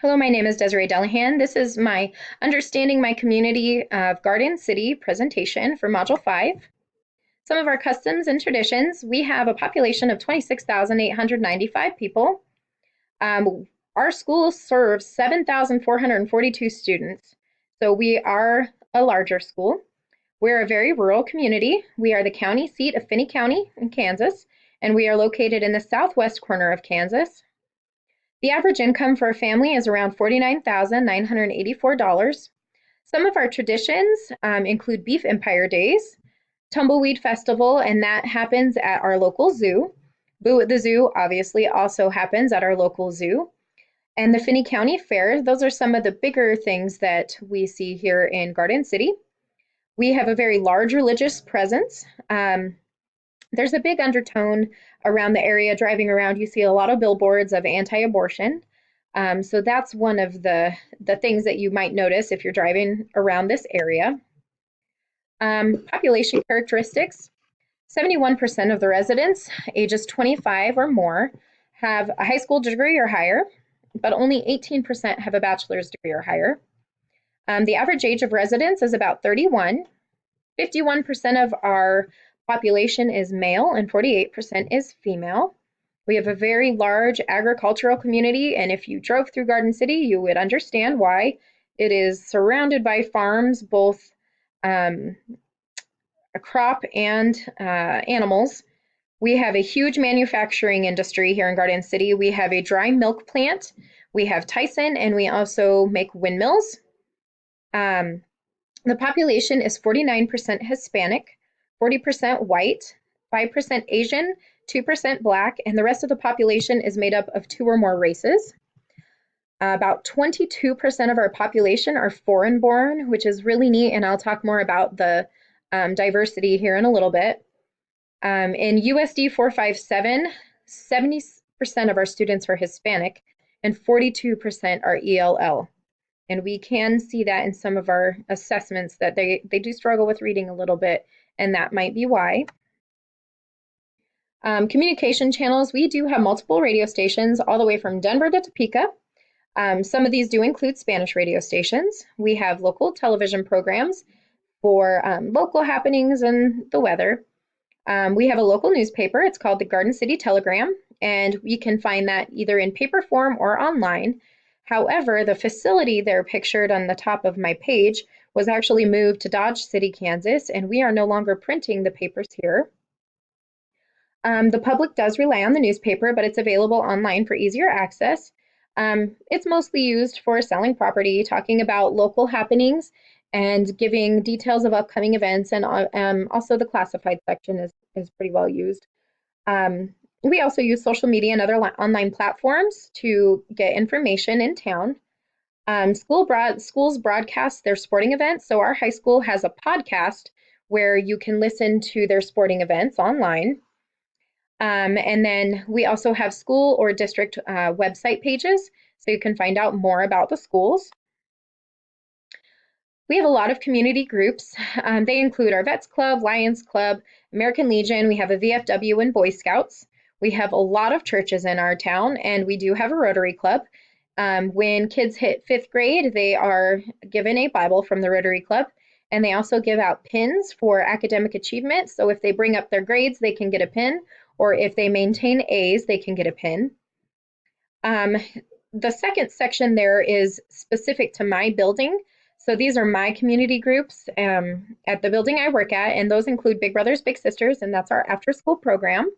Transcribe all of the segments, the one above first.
Hello, my name is Desiree Delahan. This is my Understanding My Community of Garden City presentation for Module 5. Some of our customs and traditions. We have a population of 26,895 people. Our school serves 7,442 students, so we are a larger school. We're a very rural community. We are the county seat of Finney County in Kansas, and we are located in the southwest corner of Kansas. The average income for a family is around $49,984. Some of our traditions include Beef Empire Days, Tumbleweed Festival, and that happens at our local zoo. Boo at the Zoo obviously also happens at our local zoo. And the Finney County Fair, those are some of the bigger things that we see here in Garden City. We have a very large religious presence. There's a big undertone around the area. Driving around, you see a lot of billboards of anti-abortion. So that's one of the things that you might notice if you're driving around this area. Population characteristics. 71% of the residents ages 25 or more have a high school degree or higher, but only 18% have a bachelor's degree or higher. The average age of residents is about 31. 51% of our population is male and 48% is female. We have a very large agricultural community, and if you drove through Garden City, you would understand why. It is surrounded by farms, both a crop and animals. We have a huge manufacturing industry here in Garden City. We have a dry milk plant, we have Tyson, and we also make windmills. The population is 49% Hispanic, 40% white, 5% Asian, 2% Black, and the rest of the population is made up of 2 or more races. About 22% of our population are foreign born, which is really neat, and I'll talk more about the diversity here in a little bit. In USD 457, 70% of our students are Hispanic and 42% are ELL. And we can see that in some of our assessments that they do struggle with reading a little bit, and that might be why. Communication channels, we do have multiple radio stations all the way from Denver to Topeka. Some of these do include Spanish radio stations. We have local television programs for local happenings and the weather. We have a local newspaper. It's called the Garden City Telegram, and you can find that either in paper form or online. However, the facility there pictured on the top of my page was actually moved to Dodge City, Kansas, and we are no longer printing the papers here. The public does rely on the newspaper, but it's available online for easier access. It's mostly used for selling property, talking about local happenings, and giving details of upcoming events, and also the classified section is pretty well used. We also use social media and other online platforms to get information in town. Schools broadcast their sporting events, so our high school has a podcast where you can listen to their sporting events online. And then we also have school or district website pages, so you can find out more about the schools. We have a lot of community groups. They include our Vets Club, Lions Club, American Legion. We have a VFW and Boy Scouts. We have a lot of churches in our town, and we do have a Rotary Club. When kids hit 5th grade, they are given a Bible from the Rotary Club, and they also give out pins for academic achievement. So if they bring up their grades, they can get a pin, or if they maintain A's, they can get a pin. The second section there is specific to my building. So these are my community groups at the building I work at, and those include Big Brothers Big Sisters, and that's our after-school program.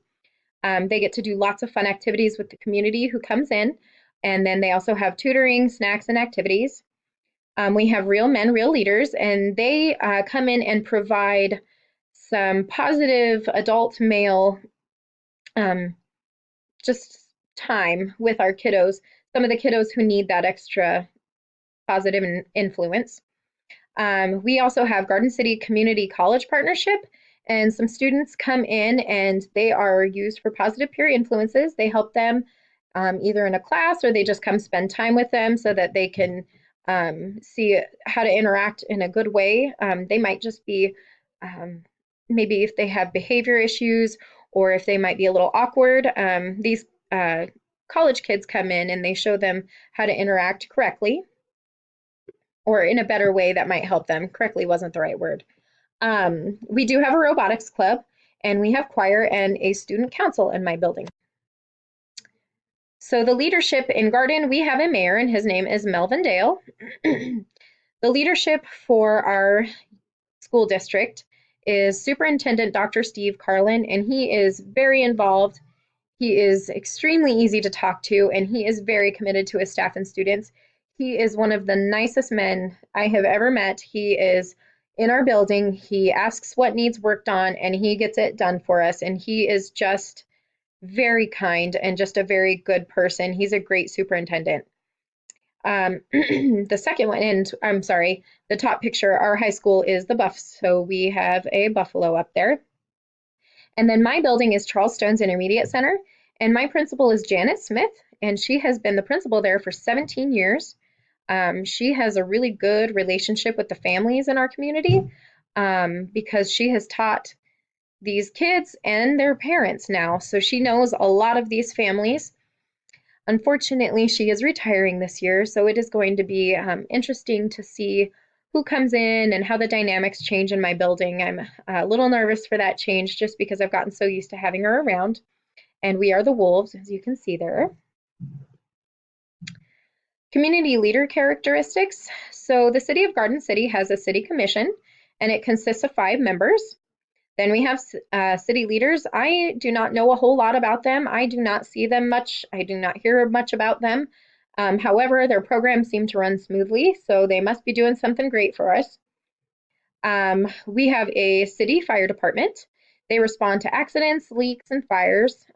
They get to do lots of fun activities with the community who comes in, and then they also have tutoring, snacks, and activities. We have Real Men, Real Leaders, and they come in and provide some positive adult male just time with our kiddos, some of the kiddos who need that extra positive influence. We also have Garden City Community College Partnership, and some students come in and they are used for positive peer influences. They help them either in a class, or they just come spend time with them so that they can see how to interact in a good way. They might just be maybe if they have behavior issues, or if they might be a little awkward. These college kids come in and they show them how to interact correctly or in a better way that might help them. Correctly wasn't the right word. We do have a robotics club, and we have choir and a student council in my building. So the leadership in Garden, we have a mayor, and his name is Melvin Dale. The leadership for our school district is Superintendent Dr. Steve Carlin, and he is very involved. He is extremely easy to talk to, and he is very committed to his staff and students. He is one of the nicest men I have ever met. He is in our building. He asks what needs worked on, and he gets it done for us. And he is just very kind and just a very good person. He's a great superintendent. The second one, and I'm sorry, the top picture, our high school is the Buffs. So we have a buffalo up there. And then my building is Charles Stone's Intermediate Center, and my principal is Janet Smith, and she has been the principal there for 17 years. She has a really good relationship with the families in our community because she has taught these kids and their parents now. So she knows a lot of these families. Unfortunately, she is retiring this year, so it is going to be interesting to see who comes in and how the dynamics change in my building. I'm a little nervous for that change just because I've gotten so used to having her around. And we are the Wolves, as you can see there. Community leader characteristics. So the City of Garden City has a city commission, and it consists of 5 members. Then we have city leaders. I do not know a whole lot about them. I do not see them much. I do not hear much about them. However, their programs seem to run smoothly, so they must be doing something great for us. We have a city fire department. They respond to accidents, leaks, and fires.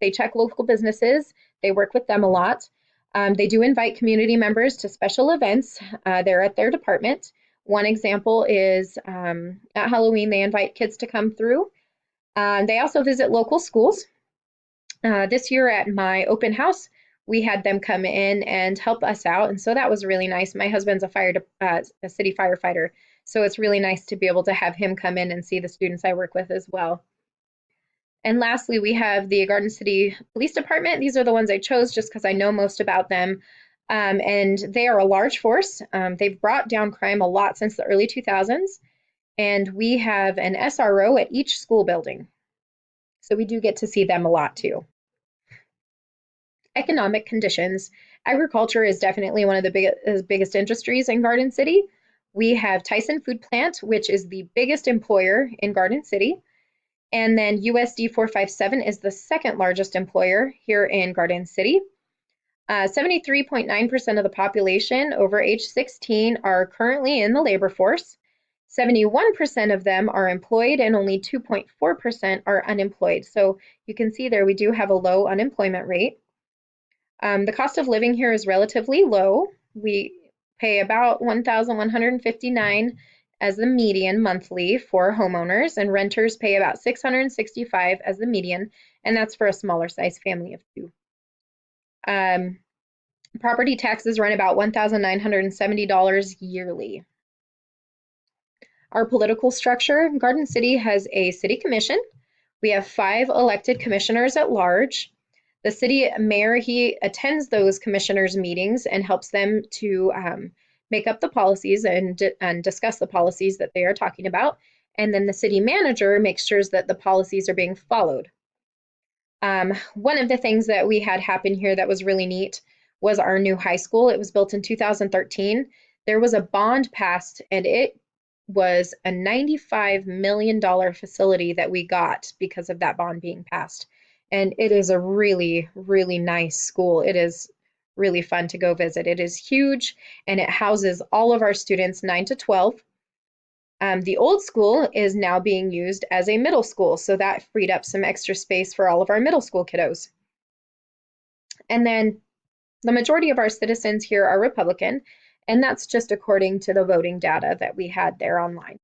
They check local businesses. They work with them a lot. They do invite community members to special events. They're at their department. One example is at Halloween, they invite kids to come through. They also visit local schools. This year at my open house, we had them come in and help us out, and so that was really nice. My husband's a city firefighter, so it's really nice to be able to have him come in and see the students I work with as well. And lastly, we have the Garden City Police Department. These are the ones I chose just because I know most about them. And they are a large force. They've brought down crime a lot since the early 2000s. And we have an SRO at each school building. So we do get to see them a lot too. Economic conditions. Agriculture is definitely one of the biggest industries in Garden City. We have Tyson Food Plant, which is the biggest employer in Garden City. And then USD 457 is the second largest employer here in Garden City. 73.9% of the population over age 16 are currently in the labor force. 71% of them are employed and only 2.4% are unemployed. So you can see there we do have a low unemployment rate. The cost of living here is relatively low. We pay about $1,159 as the median monthly for homeowners, and renters pay about $665 as the median, and that's for a smaller size family of 2. Property taxes run about $1,970 yearly. Our political structure, Garden City has a city commission. We have 5 elected commissioners at large. The city mayor, he attends those commissioners' meetings and helps them to make up the policies and discuss the policies that they are talking about. And then the city manager makes sure that the policies are being followed. One of the things that we had happen here that was really neat was our new high school. It was built in 2013. There was a bond passed, and it was a $95 million facility that we got because of that bond being passed. And it is a really, really nice school. It is really fun to go visit. It is huge, and it houses all of our students 9 to 12. The old school is now being used as a middle school, so that freed up some extra space for all of our middle school kiddos. And then the majority of our citizens here are Republican, and that's just according to the voting data that we had there online.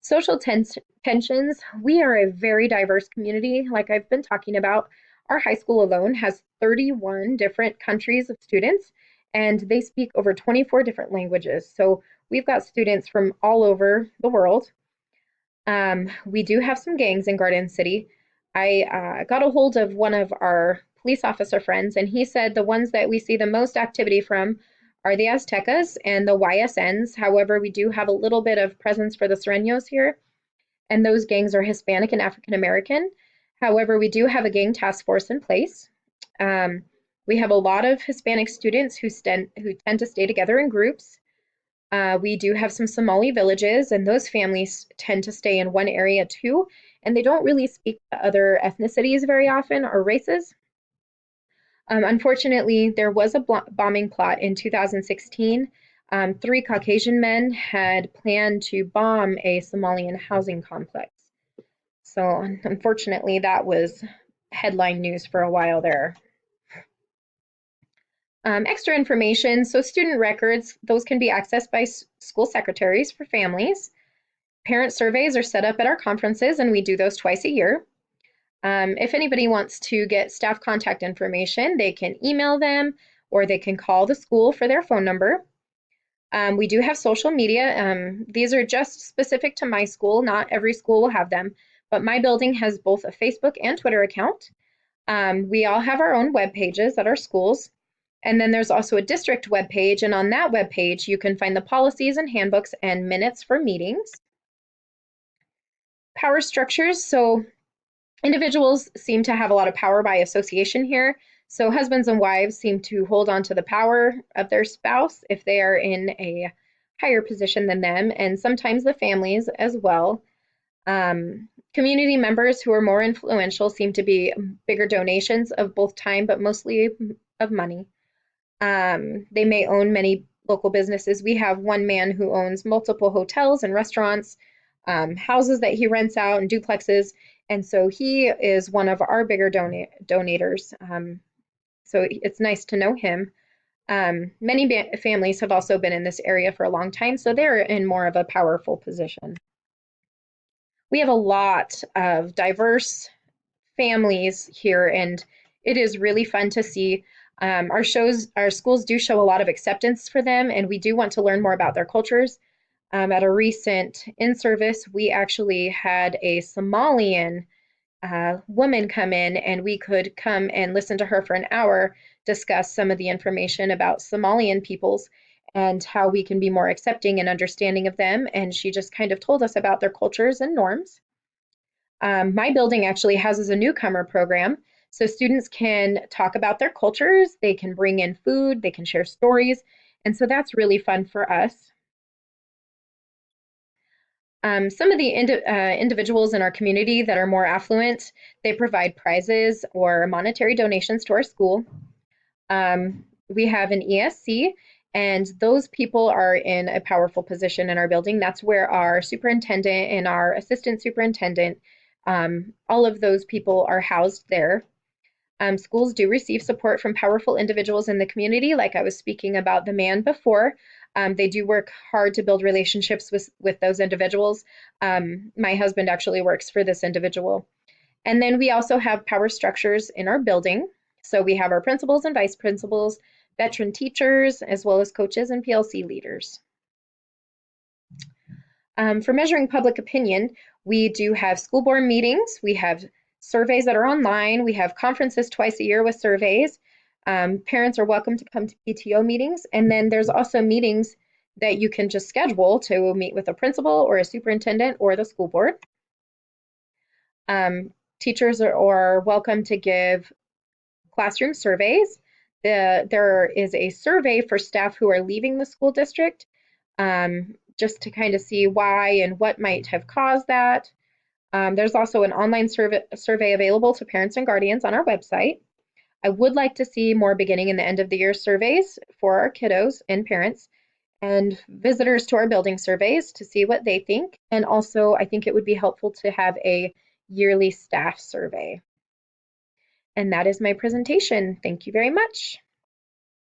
Social tensions. We are a very diverse community, like I've been talking about. Our high school alone has 31 different countries of students, and they speak over 24 different languages. So we've got students from all over the world. We do have some gangs in Garden City. I got a hold of one of our police officer friends, and he said the ones that we see the most activity from are the Aztecas and the YSNs. However, we do have a little bit of presence for the Sureños here, and those gangs are Hispanic and African American. However, we do have a gang task force in place. Um, we have a lot of Hispanic students who tend to stay together in groups. We do have some Somali villages, and those families tend to stay in one area too, and they don't really speak to other ethnicities very often or races. Unfortunately, there was a bombing plot in 2016. Three Caucasian men had planned to bomb a Somalian housing complex. So, unfortunately, that was headline news for a while there. Extra information, so student records, those can be accessed by school secretaries for families. Parent surveys are set up at our conferences, and we do those twice a year. If anybody wants to get staff contact information, they can email them or they can call the school for their phone number. We do have social media. These are just specific to my school. Not every school will have them, but my building has both a Facebook and Twitter account. We all have our own web pages at our schools. And then there's also a district web page, and on that web page, you can find the policies and handbooks and minutes for meetings. Power structures. So individuals seem to have a lot of power by association here. So husbands and wives seem to hold on to the power of their spouse if they are in a higher position than them, and sometimes the families as well. Community members who are more influential seem to be bigger donations of both time, but mostly of money. They may own many local businesses. We have one man who owns multiple hotels and restaurants, houses that he rents out and duplexes. And so he is one of our bigger donators. So it's nice to know him. Many families have also been in this area for a long time, so they're in more of a powerful position. We have a lot of diverse families here, and it is really fun to see. Our schools do show a lot of acceptance for them, and we do want to learn more about their cultures. At a recent in-service, we actually had a Somalian woman come in, and we could come and listen to her for an hour, discuss some of the information about Somalian peoples and how we can be more accepting and understanding of them. And she just kind of told us about their cultures and norms. My building actually houses a newcomer program. So students can talk about their cultures, they can bring in food, they can share stories. And so that's really fun for us. Some of the individuals in our community that are more affluent, they provide prizes or monetary donations to our school. We have an ESC, and those people are in a powerful position in our building. That's where our superintendent and our assistant superintendent, all of those people are housed there. Schools do receive support from powerful individuals in the community, like I was speaking about the man before. They do work hard to build relationships with those individuals. My husband actually works for this individual. And then we also have power structures in our building. So we have our principals and vice principals, veteran teachers, as well as coaches and PLC leaders. For measuring public opinion, we do have school board meetings. We have surveys that are online. We have conferences twice a year with surveys. Parents are welcome to come to PTO meetings. And then there's also meetings that you can just schedule to meet with a principal or a superintendent or the school board. Teachers are welcome to give classroom surveys. There is a survey for staff who are leaving the school district, just to kind of see why and what might have caused that. There's also an online survey available to parents and guardians on our website. I would like to see more beginning and the end of the year surveys for our kiddos and parents, and visitors to our building surveys to see what they think. And also, I think it would be helpful to have a yearly staff survey. And that is my presentation. Thank you very much.